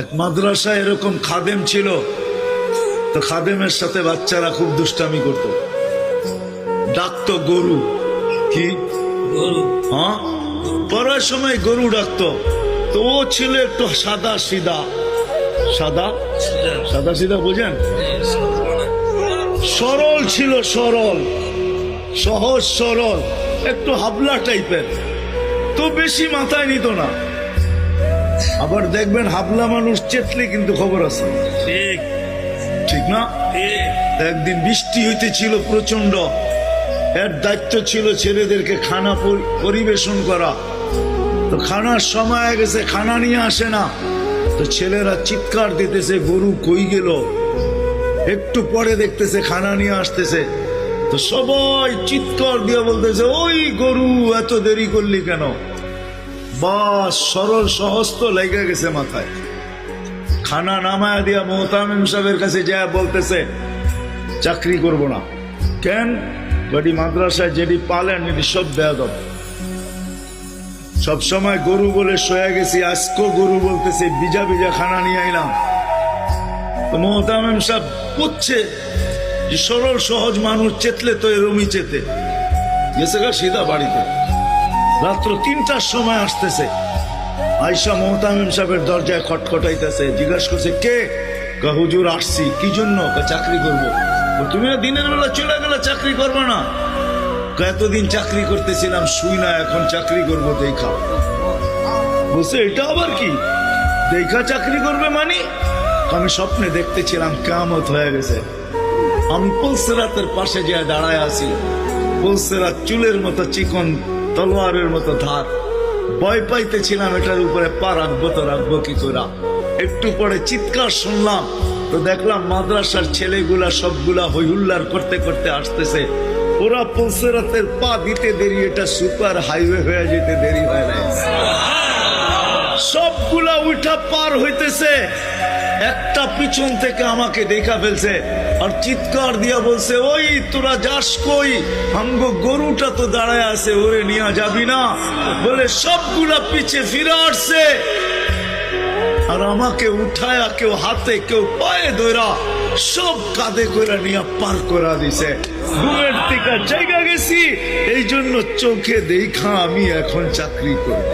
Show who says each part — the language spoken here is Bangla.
Speaker 1: এক মাদ্রাসায় এরকম খাদেম ছিল, তো খাদেমের সাথে বাচ্চারা খুব দুষ্টামি করত, ডাকতো গরু। কি হ্যাঁ, পড়ার সময় গরু ডাকতো। তো ও ছিল একটু সাদা সিধা, সাদা সাদা সিধা বোঝেন, সরল ছিল, সরল সহজ সরল, একটু হাবলা টাইপের, তো বেশি মাথায় নিত না। আবার দেখবেন হাবলা মানুষ চেতলে কিন্তু খবর আছে, ঠিক ঠিক না? একদিন বৃষ্টি হইতেছিল প্রচন্ড, এর দায়িত্ব ছিল ছেলেদেরকে খানা পরিবেশন করা। তো খানার সময় হয়ে গেছে, খানা নিয়ে আসে না, তো ছেলেরা চিৎকার দিতেছে গরু কই গেল। একটু পরে দেখতেছে খানা নিয়ে আসতেছে, তো সবাই চিৎকার দিয়ে বলতেছে ওই গরু এত দেরি করলি কেন? বাস সরল সহজ তো লেগে গেছে মাথায়। খানা নামায়া দিয়া মোহতামিম সাহেবের কাছে যা বলতেছে চাকরি করব না। কেন? গড়ি মাদ্রাসায় যেটি পালেন এটি সব বেয়াদব, সব সময় গরু বলে শোয়া গেছি, আজকেও গরু বলতেছে, বিজা বিজা খানা নিয়ে আইলাম। তো মোহতামিম সাহেব বুঝছে যে সরল সহজ মানুষ চেতলে তো এরমই চেতে গেছে গা সিধা বাড়িতে। রাত্র ৩টার সময় আসতেছে, আয়সা মোহতামিম সাহেবের দরজায় খটখটাইতেছে, জিজ্ঞাসা করছে কে? হুজুর আসছি। কি জন্য? চাকরি করব। তুমি না দিনের বেলা চলে গেলে চাকরি করবে না? এতদিন চাকরি করতেছিলাম শুই না, এখন চাকরি করব দেখা। বলছে এটা আবার কি দেখা চাকরি করবে? মানে আমি স্বপ্নে দেখতেছিলাম কিয়ামত হয়ে গেছে, আমি পুলসিরাতের পাশে যে দাঁড়ায় আছি, পুলসিরাত চুলের মতো চিকন, তলোয়ারের মতো ধার, ভয় পাইতেছিলাম এটার উপরে পা রাখবো তো রাখবো কি করে। একটু পরে চিৎকার শুনলাম, তো দেখলাম মাদ্রাসার ছেলেগুলা সবগুলা হইহুল্লার করতে করতে আসতেছে। ওরা পুলসিরাতের পা দিতে দেরি, এটা সুপার হাইওয়ে হয়ে যেতে দেরি হয় না, সবগুলা উঠা পার হইতেছে। একটা পিছন থেকে আমাকে দেখা ফেলছে আর চিৎকার দিয়া বলছে ওই তোরা যাস কই? আমগো গরুটা তো দাঁড়ায় আছে, ওরে নিয়ে যাবি না? বলে সবগুলা পিছে ফিরে আসছে আর আমাকে উঠায়া কেউ হাতে কেউ পায়ে ধরা সব কাঁধে করে নিয়ে পার করা দিছে। ঘুমের থেকে জায়গা গেছি, এই জন্য চোখে দেখা আমি এখন চাকরি করব।